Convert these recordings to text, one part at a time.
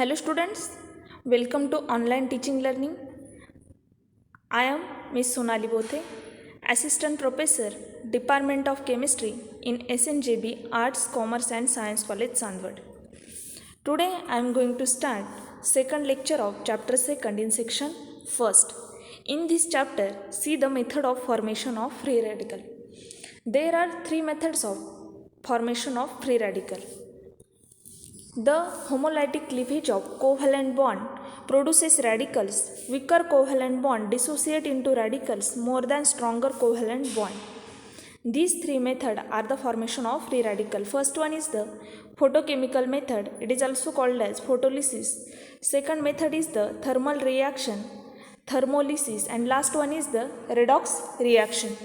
Hello students, welcome to online teaching learning. I am Miss Sonali Bothe, Assistant Professor, Department of Chemistry in SNJB Arts, Commerce and Science College, Sandwad. Today I am going to start second lecture of chapter 2nd in section 1st. In this chapter, see the method of formation of free radical. There are three methods of formation of free radical. The homolytic cleavage of covalent bond produces radicals. Weaker covalent bond dissociate into radicals more than stronger covalent bond. These three methods are the formation of free radical. First one is the photochemical method. It is also called as photolysis. Second method is the thermal reaction, thermolysis, and last one is the redox reaction.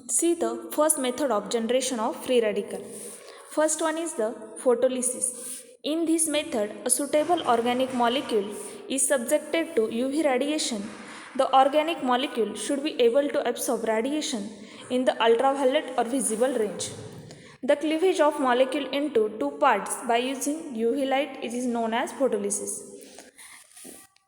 See the first method of generation of free radical. First one is the photolysis. In this method, a suitable organic molecule is subjected to UV radiation. The organic molecule should be able to absorb radiation in the ultraviolet or visible range. The cleavage of molecule into two parts by using UV light is known as photolysis.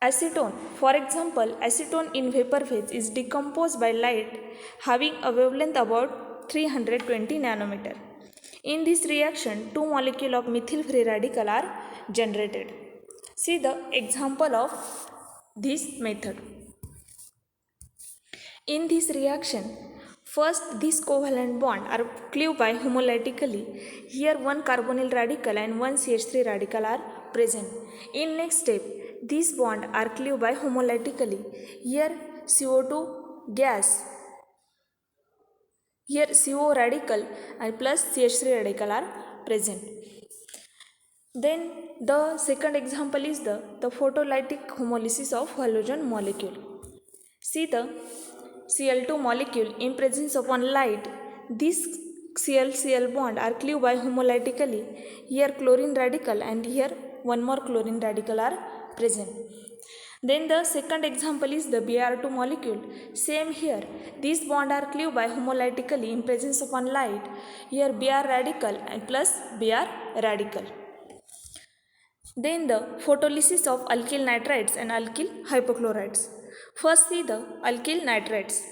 Acetone. For example, acetone in vapor phase is decomposed by light having a wavelength about 320 nanometer. In this reaction, two molecules of methyl free radical are generated. See the example of this method. In this reaction, first these covalent bonds are cleaved by homolytically. Here one carbonyl radical and one CH3 radical are present. In next step, these bonds are cleaved by homolytically. Here CO2 gas, here CO radical and plus CH3 radical are present. Then the second example is the photolytic homolysis of halogen molecule. See the Cl2 molecule in presence of one light. These Cl-Cl bond are cleaved by homolytically. Here chlorine radical and here one more chlorine radical are present. Then the second example is the Br2 molecule. Same here. These bonds are cleaved by homolytically in presence of one light. Here Br radical and plus Br radical. Then the photolysis of alkyl nitrides and alkyl hypochlorites. First see the alkyl nitrides.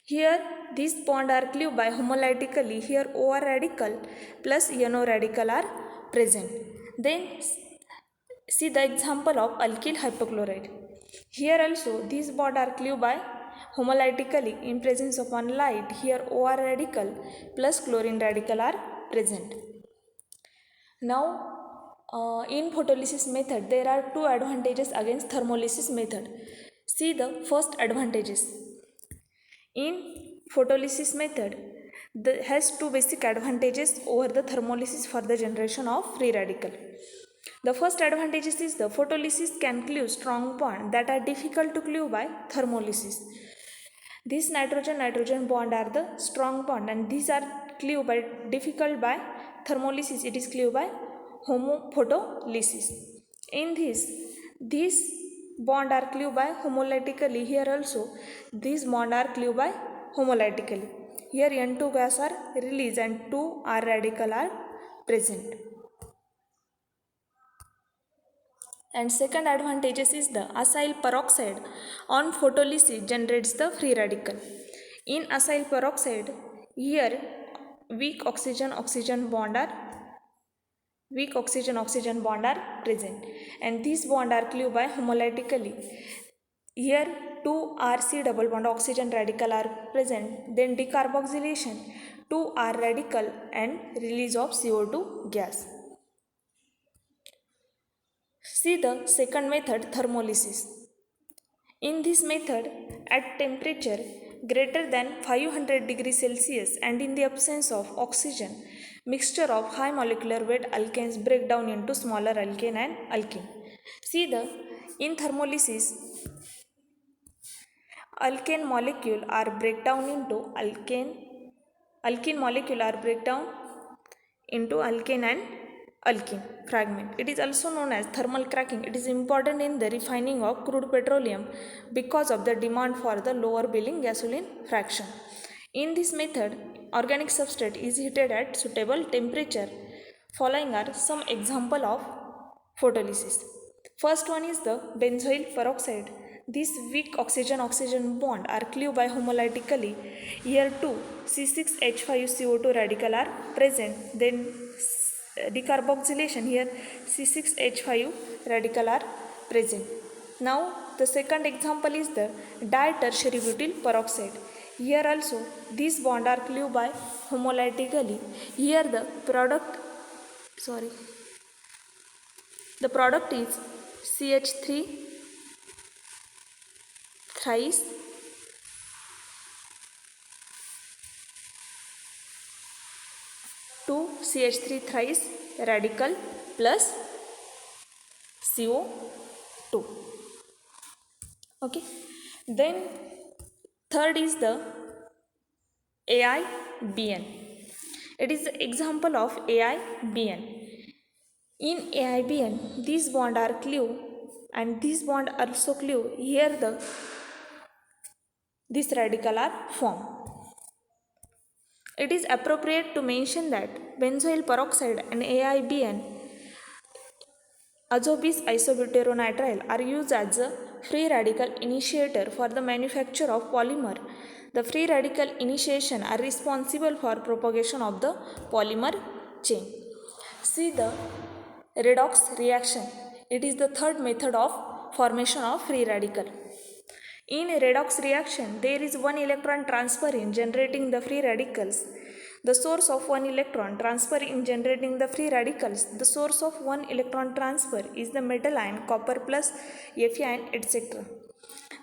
Here these bonds are cleaved by homolytically. Here OR radical plus NO radical are present. Then see the example of alkyl hypochlorite. Here also these bonds are cleaved by homolytically in presence of one light. Here OR radical plus chlorine radical are present. Now in photolysis method, there are two advantages against thermolysis method. See the first advantages. In photolysis method, has two basic advantages over the thermolysis for the generation of free radical. The first advantage is the photolysis can cleave strong bonds that are difficult to cleave by thermolysis. These nitrogen-nitrogen bond are the strong bond and these are cleaved by difficult by thermolysis. It is cleaved by homophotolysis. In this, these bonds are cleaved by homolytically. Here also, these bonds are cleaved by homolytically. Here N2 gas are released and 2 R radical are present. And second advantages is the acyl peroxide on photolysis generates the free radical. In acyl peroxide, here weak oxygen-oxygen bond are present and these bonds are cleaved by homolytically. Here 2 RC double bond oxygen radical are present, then decarboxylation 2 R radical and release of CO2 gas. See the second method, thermolysis. In this method, at temperature greater than 500 degrees Celsius and in the absence of oxygen, mixture of high molecular weight alkanes break down into smaller alkane and alkene. See the in thermolysis, alkane molecule are break down into alkene molecule are break down into alkane and alkene fragment. It is also known as thermal cracking. It is important in the refining of crude petroleum because of the demand for the lower Belling gasoline fraction. In this method, organic substrate is heated at suitable temperature Following are some example of photolysis. First one is the benzoyl peroxide. These weak oxygen-oxygen bond are cleaved by homolytically. Here two C6H5CO2 radical are present. Then decarboxylation, here C6H5 radical are present. Now the second example is the ditertiary butyl peroxide. Here also these bond are cleaved by homolytically. Here the product is CH3 thrice 2 CH3 thrice radical plus CO2. Okay. Then third is the AIBN. It is the example of AIBN. In AIBN, these bond are cleaved and these bond also cleaved. Here this radical are formed. It is appropriate to mention that benzoyl peroxide and AIBN azobis isobutyronitrile are used as a free radical initiator for the manufacture of polymer. The free radical initiation are responsible for propagation of the polymer chain. See the redox reaction. It is the third method of formation of free radical. In a redox reaction, there is one electron transfer in generating the free radicals. The source of one electron transfer in generating the free radicals. The source of one electron transfer is the metal ion copper plus, Fe ion, etc.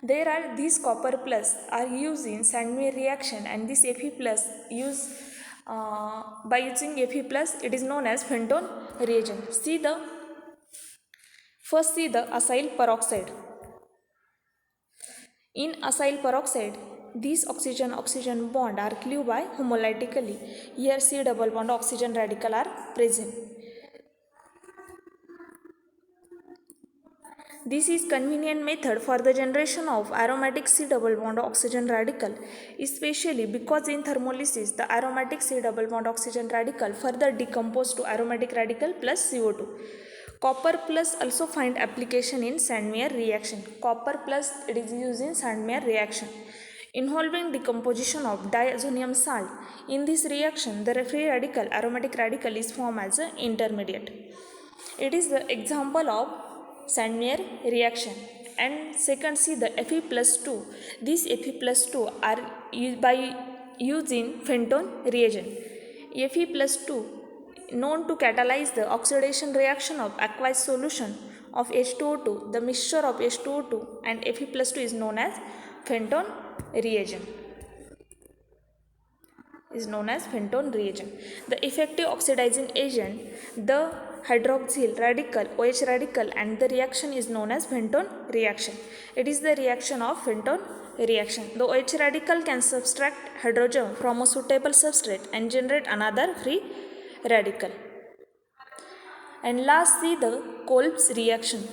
There are these copper plus are used in Sandmeyer reaction, and this Fe plus by using Fe plus it is known as Fenton reagent. First see the acyl peroxide. In acyl peroxide, these oxygen-oxygen bond are cleaved by homolytically. Here C double bond oxygen radical are present. This is convenient method for the generation of aromatic C double bond oxygen radical, especially because in thermolysis the aromatic C double bond oxygen radical further decompose to aromatic radical plus CO2. Copper plus also find application in Sandmeyer reaction. Copper plus it is used in Sandmeyer reaction involving decomposition of diazonium salt. In this reaction, the free radical aromatic radical is formed as an intermediate. It is the example of Sandmeyer reaction. And second, see the Fe plus 2. These Fe plus 2 are used by using Fenton reagent. Fe plus 2 known to catalyze the oxidation reaction of aqueous solution of H2O2. The mixture of H2O2 and Fe plus 2 is known as Fenton reagent. The effective oxidizing agent, the hydroxyl radical, OH radical, and the reaction is known as Fenton reaction. It is the reaction of Fenton reaction. The OH radical can subtract hydrogen from a suitable substrate and generate another free radical. And last, see the Kolb's reaction.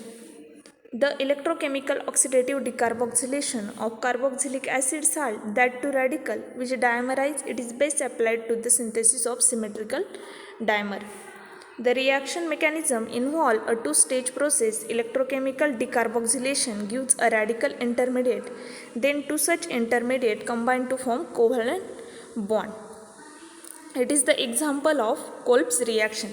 The electrochemical oxidative decarboxylation of carboxylic acid salt, that to radical which dimerize, it is best applied to the synthesis of symmetrical dimer. The reaction mechanism involves a two-stage process. Electrochemical decarboxylation gives a radical intermediate. Then two such intermediate combine to form covalent bond. It is the example of Kolb's reaction.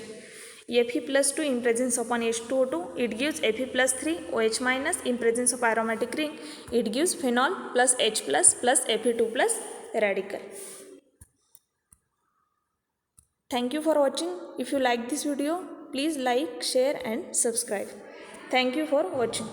Fe plus 2 in presence of H2O2, it gives Fe plus 3 OH minus. In presence of aromatic ring, it gives phenol plus H plus Fe2 plus radical. Thank you for watching. If you like this video, please like, share and subscribe. Thank you for watching.